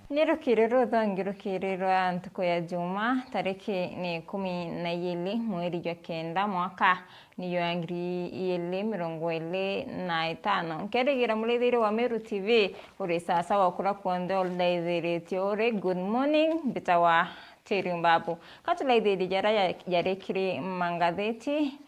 Nirukiriro thongirukiriro ntuku ya Juma, tariki ni 12 mweri wa kenda mwaka ni wa ngiri igĩrĩ mĩrongo ĩrĩ na ĩtano. Nkerigira mũrĩthĩri wa Meru Tv uri sasa wakura kuonde oldaithĩrĩtio uri good morning bitawa tĩri MBAABU katulaithĩri jara yarekire mangatheti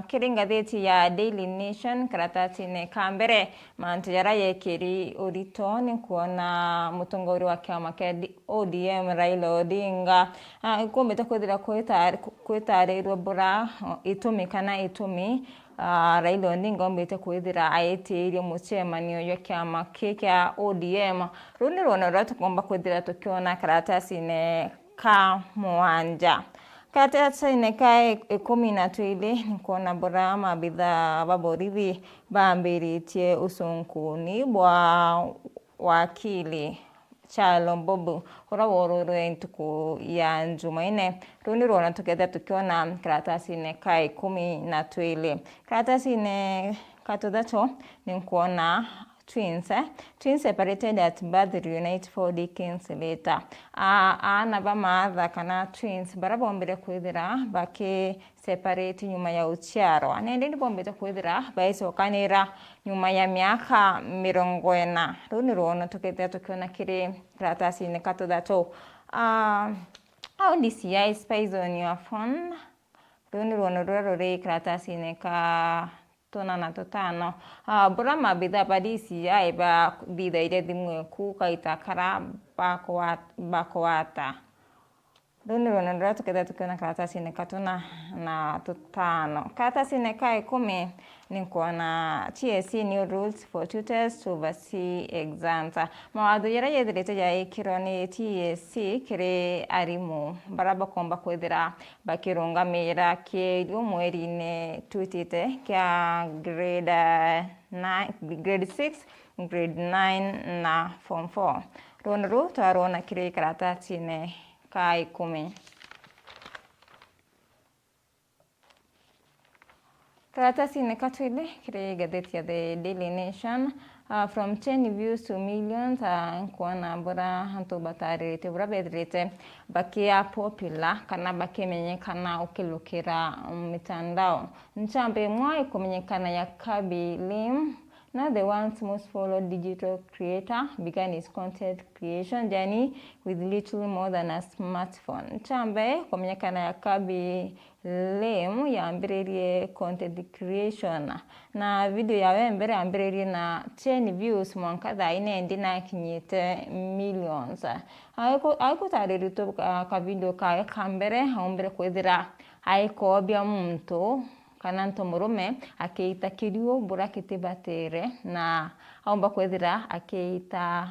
kiri ngatheti ya Daily Nation karatasi-inĩ ka mbere mantu yara yekiri urito ni kuona mũtongoria wa kiama kia ODM Raila Odinga ikumbite kwithira kwitarirwo mbura itumi kana itumi Raila Odinga ombite kwithira aitirie mucemanio yo kiama kia ODM runi rona ratukomba kwithira tukiona karatasi-inĩ ka mwanja. Karatasi-inĩ ka 12 ni kuona mbura maabitha ba borithi bambĩrĩtie ũcũnkũni bwa wakili Charles Mbobu ura wororwe ntuku ya Jumaine runi rona tuketha tukiona karatasi-inĩ ka 12. Karatasi-inĩ ka tuthatũ ni kuona twins separated at birth reunite 4 decades later. Ana ba maatha kana twins bara bombire kwithira baki separate nyuma ya uchiaro. Anende ni bombire kwithira baicokanira nyuma ya miaka 40. Runi rona tuketha tukiona kiri karatasi-inĩ ka tuthatũ. How DCI spies on your phone. Runi rona ruri karatasi-inĩ ka na tutano. Bura mabitha ba DCI ba thitha ile thimũ ku kaitakara bakwata. Runi rona rura tuketha tukiona karatasi-inĩ ka na tutano. Karatasi-inĩ ka 10 ni kuona TSC new rules for tutors to oversee exams. Mawatho yara yethirite yaikirwo ni TSC kiri arimu bara bakomba kwithira bakirungamira kĩerio mweri-inĩ twitite kia grade 6, grade 9 na form 4. Rona ru twarona kiri karatasi-inĩ ka 10. Karatasi-inĩ ka twili kiri gatheti ya The Daily Nation. From 10 views to millions kuona mbura hantu bataririte bura bethirite bakia popular kana bakimenyekana ukilukira mitandao. Nchambe mwa kumenyekana ya Kabi Lim, now the once most followed digital creator, began his content creation journey with little more than a smartphone. Nchambe kumenyekana ya Kabi Lim yaambĩrĩirie content creation na video yawe mbere yaambĩrĩirie na 10 views mwanka thaine ndi na kinyite millions. Aikutarĩrĩtwo ka video kae ka mbere haumbere kwithira aikobia muntu kana ntomurume akiita kirio mbura kitibatere na aomba kwithira akiita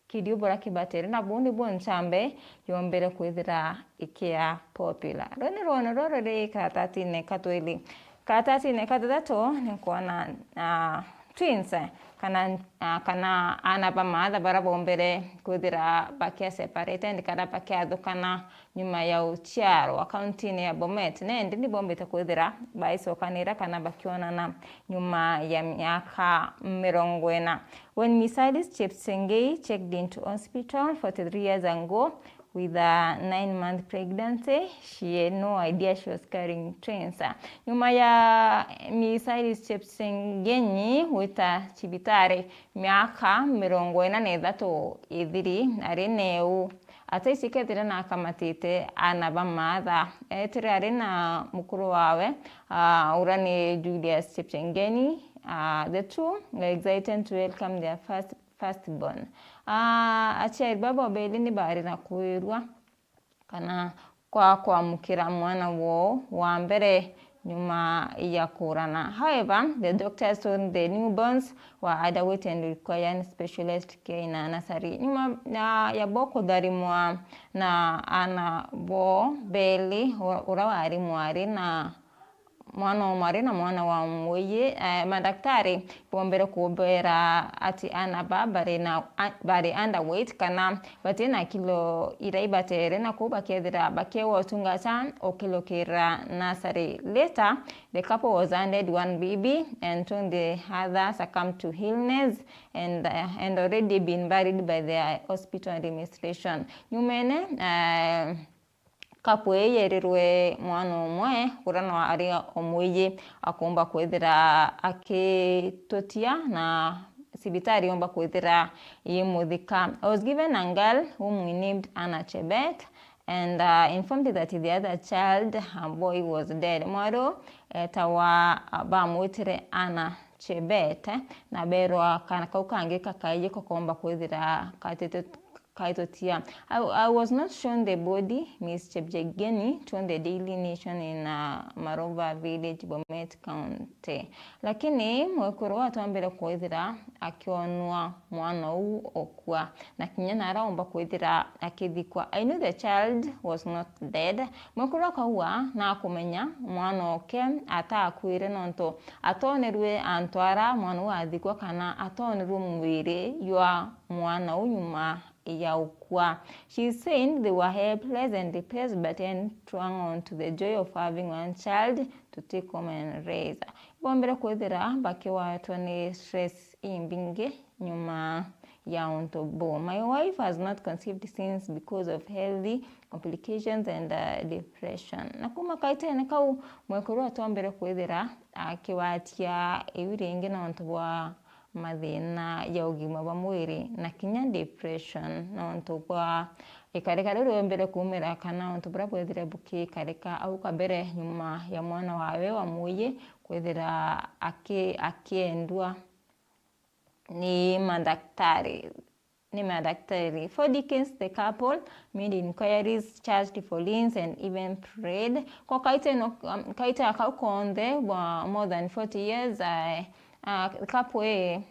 kirio mbura kibatere na bundi nchambe yombere kwithira ikia popular. Roni rona rorore karatasi-inĩ ka twili. Karatasi-inĩ ka tuthatũ ni kuona twins kana ana ba maatha bara bombere kwithira bakia separated kana bakia thukana nyuma ya uchiaro akaunti-inĩ ya Bomet nendi ni bombete kwithira baicokanira kana bakionana nyuma ya miaka 40. When Mrs. Chepsengei checked into hospital 43 years ago with a 9-month pregnancy, she had no idea she was carrying twins. Nyuma ya Mrs. Chepsengei wita chibitari miaka 43 ithiri ari neu ataisikethire na akamatite ana ba maatha etire ari na mukuru wawe urani Julius Chepsengei. The two were excited to welcome their firstborn. Achiari baba beli ni bari na kuirwa kana kwa mukira mwana wo wa mbere nyuma ya kurana. However, the doctors told the newborns were underweight and required specialist care in a nursery. Nyuma ya boko darimwa na ana bo beli urawa ari mwari na mwana omwari na mwana wa mwoye madaktari bombere kubera ati anaba bari underweight kana batina kilo irai batere na kuba kedra bakewo tungata okilokira nursery. Later the couple was handed one baby and soon the other succumbed to illness and already been buried by the hospital administration. Nyumene kapwe yerirwe mwana omwe urano ari omweye akomba kwethira akitotia na sibitari omba kwethira yemuthika. I was given a girl whom we named Anna Chebet and informed that the other child, a boy, was dead. Mwaro tawa bamwitire Anna Chebet na berwa kana kaukange kakaye kokomba kwethira kaitotia. I was not shown the body. Miss Chepjegeni told the Daily Nation in Marova Village, Bomet County. Lakini mwekuru watu ambele kwethira akionwa mwana huu okwa na kinyana araomba kwethira akithikwa. I knew the child was not dead. Mwekuru akaua na kumenya mwana oke atakwire nonto atonerwe antwara mwana huu athikwa kana atonerwe mwire ywa mwana unyuma ya ukwa. She said they were helpless and depressed but then clung on to the joy of having one child to take home and raise. Bombera kwethira bakiwa tone stress imbinge nyuma ya ontobo. My wife has not conceived since because of healthy complications and depression. Nakuma kaitene kau mwekuru atombere kwethira akiwatia ebiringe na ontobo mathina ya ugima wa mwiri na kinya depression na ontogwa ikareka rero mbere kumera kana ontobra kwethira buki kareka au kabere nyuma ya mwana wawe wa muye kwethira akiendwa ni madaktari. For decades, the couple made inquiries, charged for liens, and even prayed. Kwa kaita akaukonde wa more than 40 years, kapwe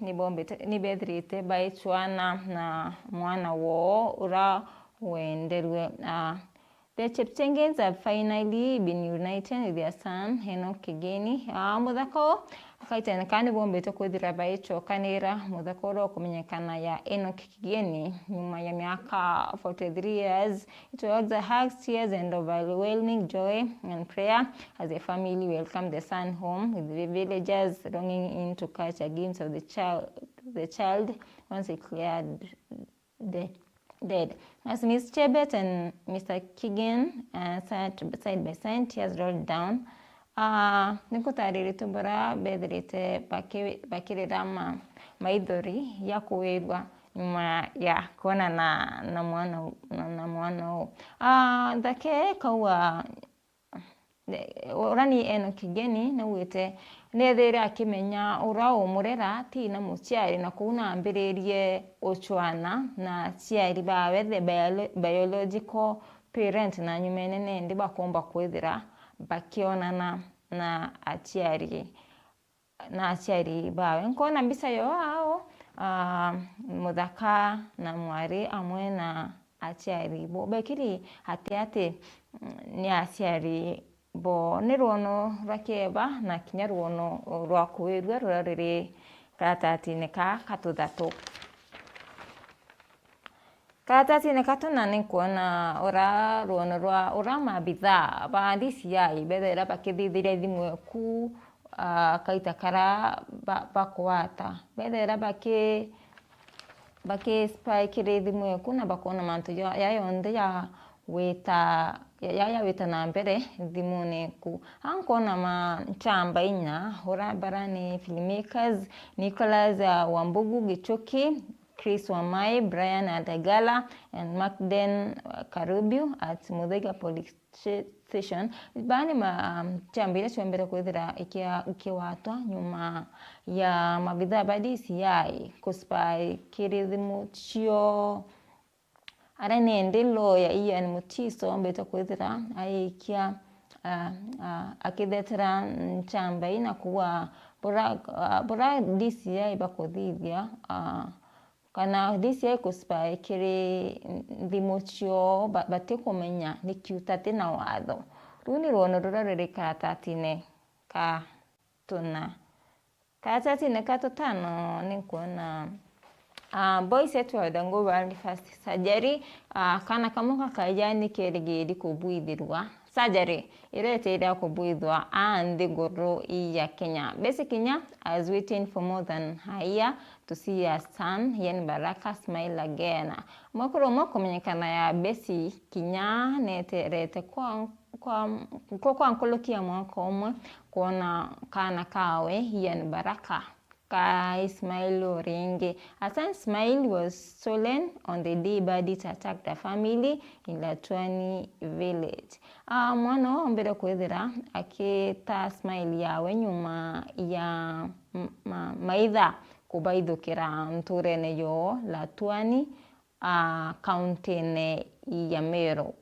ni bedrite baichwana na mwana wo ura wenderwe. The Cheptengens have finally been united with their son Henok Kigeni. Muthako kaitene kandi bombete kwithira baicho kanira muthako ro kumenyekana ya Henok Kigeni nyuma ya miaka 43 years. It was the hugs, tears and overwhelming joy and prayer as the family welcomed the son home, with the villagers longing in to catch a glimpse of the child once he cleared dead. As Miss Chebet and Mr. Kigen sat side by side, tears rolled down. Nikutariri tubura bedrite bakirira maidhori ya kuwedwa nyuma ya kuona na mwana dake kawa urani eno Kigeni na wite nethera akimenya urao murera ti na muciari na kuna ambiririe ochwana na ciari bawe the biological parent na nyumene ndi bakomba kwethira bakionana na aciari bawe nkona mbisa yo ao muthaka na mwari amwe na aciari bo bekiri ate ni aciari bo ni ruono rakeba na kinya ruono rwa kwirwa rurariri katatine ka katuthatu. Katatine katuna ni kuona ora ruono rwa ora mabitha ba DCI bethera bakithithire thimwe ku kaita kara bakwata bethera bake spike thimwe ku na bakona mantu ya yonde ya weta na mbere thimune ku ankona machamba inya ora barani filmmakers Nicholas Wambugu Gichoki, Chris Wamai, Brian Adagala, and Macden Karubiu at Muthaiga Police Station. Bani machambira chwembere kwethira ikiwatwa nyuma ya mabitha ba DCI kuspai kirithimu chio arene ndilo ya Ian Mutiso mbeta kwethira aikia akithethera nchamba ina kuwa bora DCI bakuthithia kana DCI kuspai kiri thimochio bate kumenya nikiutate na watho runi ruono rurarereka tatine katuna. Karatasi katutano ni kuona boys yetu wadango bali first surgery kana kamuka kajani kerigedi kubuithirwa surgery irete ira kubuithwa and goro ya Kenya. Basic Kenya is waiting for more than a year to see her son yen Baraka smile again. Mokoro mokomenyekana ya Basic Kenya neterete kwa nkolokia mwaka umwe kuona kana kawe yen Baraka ka Ismail Oringe. Hassan Ismail was stolen on the day bandits attacked the family in Latwani village. Mwana ombere kwethira akita Ismail yawe nyuma ya maitha kubaithukira nturene yo Latwani county ya Meru.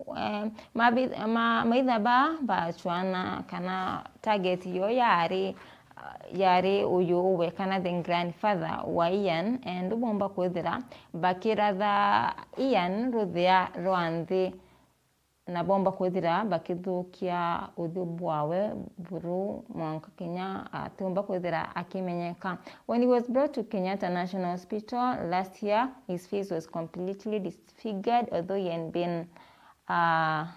Maitha ba chwana kana target yo yari uyu we kana the grandfather wa Ian and ubomba kwethira bakiratha Ian ruthia rwanthi na bomba kwethira bakithukia uthubu wawe buru mwanka Kenya atumba kwethira akimenyeka. When he was brought to Kenyatta National Hospital last year, his face was completely disfigured, although he had been at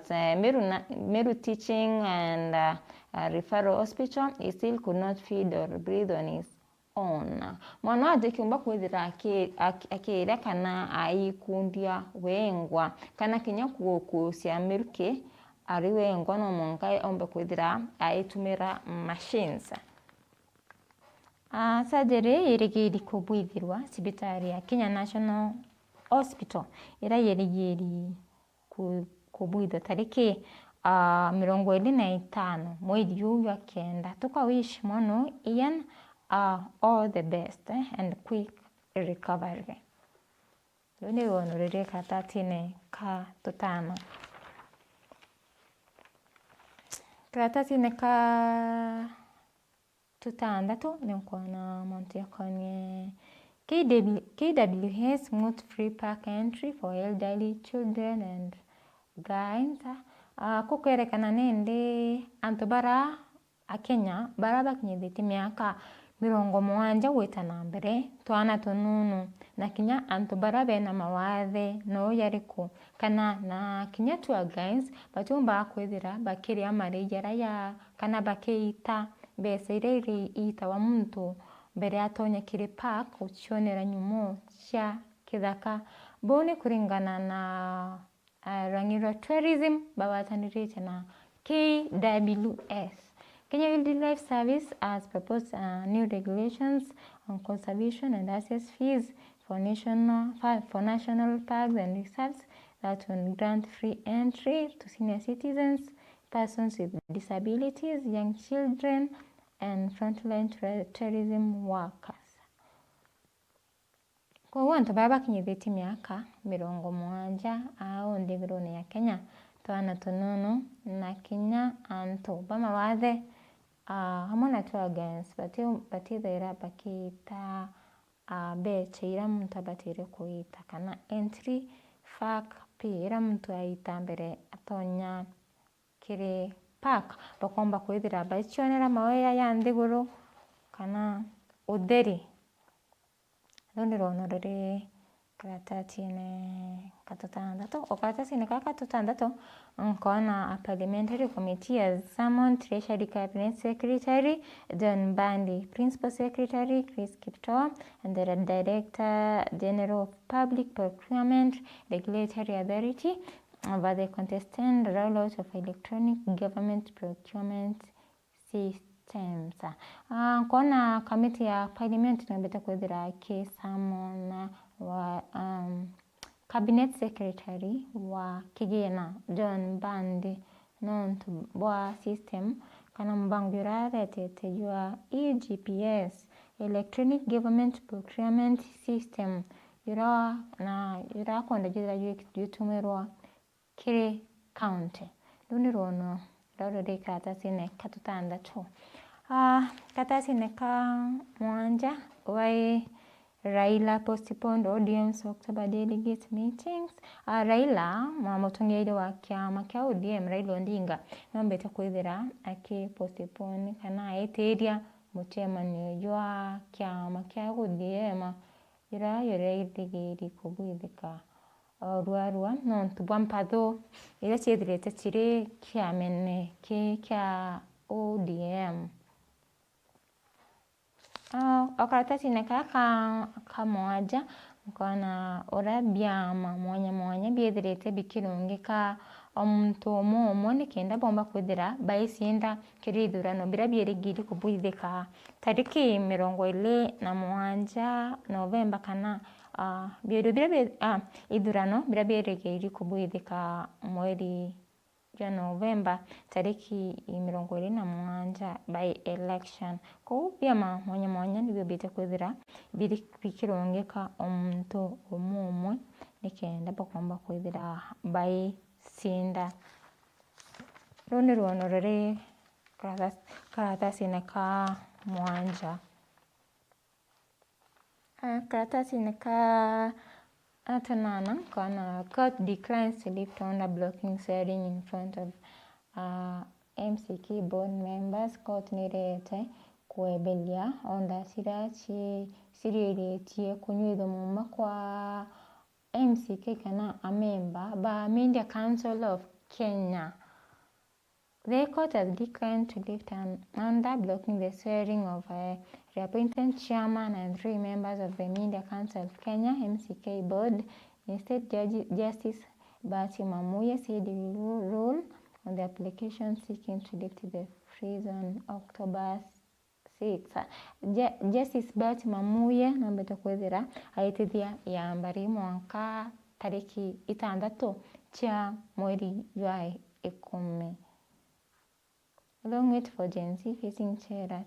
Meru Teaching and Referral Hospital. He still could not feed or breathe on his own. Mwana wade kiumba kwethira akira kana aikundia wengwa kana kinya kusia Meruke ari wengwa no monkai omba kwethira aitumira machines. Surgery irigiri kubuithirwa sibitari ya Kenya National Hospital ira yerigiri kubuitha tariki 25 mwezi wa kenda. Tukawish mono Ian all the best and quick recovery. Luni wonorere karatasi katutano. Karatasi katutandatu ni mkwana monti ya konye KWS Smooth Free Park Entry for Elderly Children and Guides. Kukerekana nende antubara Kenya baraba kinyithiti miaka 70 gwita na mbere twana tununu na kinya antubara bena mawathe no yariku kana na kinya tour guides batumba kwithira bakiria marejera ya kana bakeita besa ire ita wa muntu mbere atonya kiri park uchionera nyumo cia kithaka bone kuringana na Rangira Tourism bawatanirite na KWS. Kenya Wildlife Service has proposed new regulations on conservation and access fees for national parks and reserves that will grant free entry to senior citizens, persons with disabilities, young children, and frontline tourism workers. Kwa wantu baba kinyithiti miaka 70 au ndigirone ya Kenya twana tununu na kinya antu bama wathe hamona tu against batithira bakita beche ira muntu abatire kuita kana entry fac ira muntu aita mbere atonya kiri park bakomba kwithira baichonera maweya ya ndiguru kana utheri. Ronorere karatasi katutandatu. Karatasi katutandatu nkona a parliamentary committee has summoned Treasury Cabinet Secretary John Bandi, Principal Secretary Chris Kipto, and the Director General of Public Procurement Regulatory Authority over the contested rollout of electronic government procurement systems. Kona committee ya parliament nabeta kwethira ke summon wa cabinet secretary wa kigena John Bandi nontu bwa system kana mbangira retete jua EGPS electronic government procurement system ira konda jira yutumerwa kire county lunirono rorode karatasi katutandatu. Karatasi ka mwanja wai Raila postponed ODM's October delegate meetings. Raila mutongeire wa kiama kia ODM Raila Odinga nombete kwithira postpone kana eteria muchemanio jwa kiama kia ODM ira yoreithigiri kubwithika rwarwa nontu bwa mpatho ira ciethirite ciri kiamene kia ODM. Okaratasi ka mwanja mkona ora byama mwanya byethirite bikirungika omuntu omwe nikenda bomba kwithira baisienda kiri ithurano bira byerigiri kubwithika tariki 27 Novemba kana biro bira ithurano bira byerigiri kubwithika mweri ya Novemba tariki 27 by election. Ko byama mwanya nibyo bite kwithira bikirungika omuntu omwe nikenda bakomba kwithira by sinda. Rone ruono rere karatasi ka mwanja. Karatasi ka atanana kana court declines to lift under blocking swearing in front of MCK board members. Court nirete kwebelia onda siriretie kunywizo muma kwa MCK kana a member ba Media Council of Kenya. The court has declined to lift under blocking the swearing of reappointed chairman and 3 members of the Media Council of Kenya MCK board. Instead, Justice Bati Mamuye said he will rule on the application seeking to lift the freeze on October 6. Justice Bati Mamuye nambete kwethira aitithia ya mbari mwaka tariki 6 cha mweri wa 10. Long wait for Gen Z facing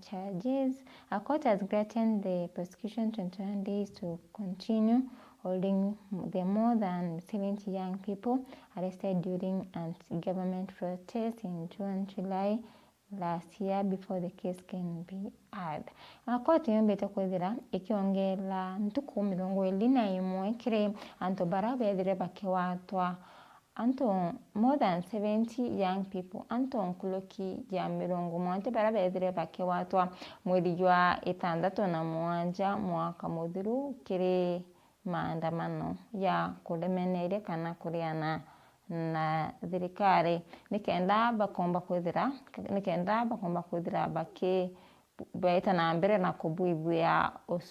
charges. A court has granted the prosecution 21 days to continue holding the more than 70 young people arrested during anti-government protests in June, July last year before the case can be heard. A court yombete kwethira ikiongela ntuku 21 kire anto bara bethire bakiwatwa anto more than 70 young people anto nkuloki ya 70 bara bethire bakiwatwa mweri wa 6 mwaka muthiru kiri maandamano ya kulemenere kana kuriana na thirikari nikenda bakomba kwithira baki baita na mbere na kubuibua uso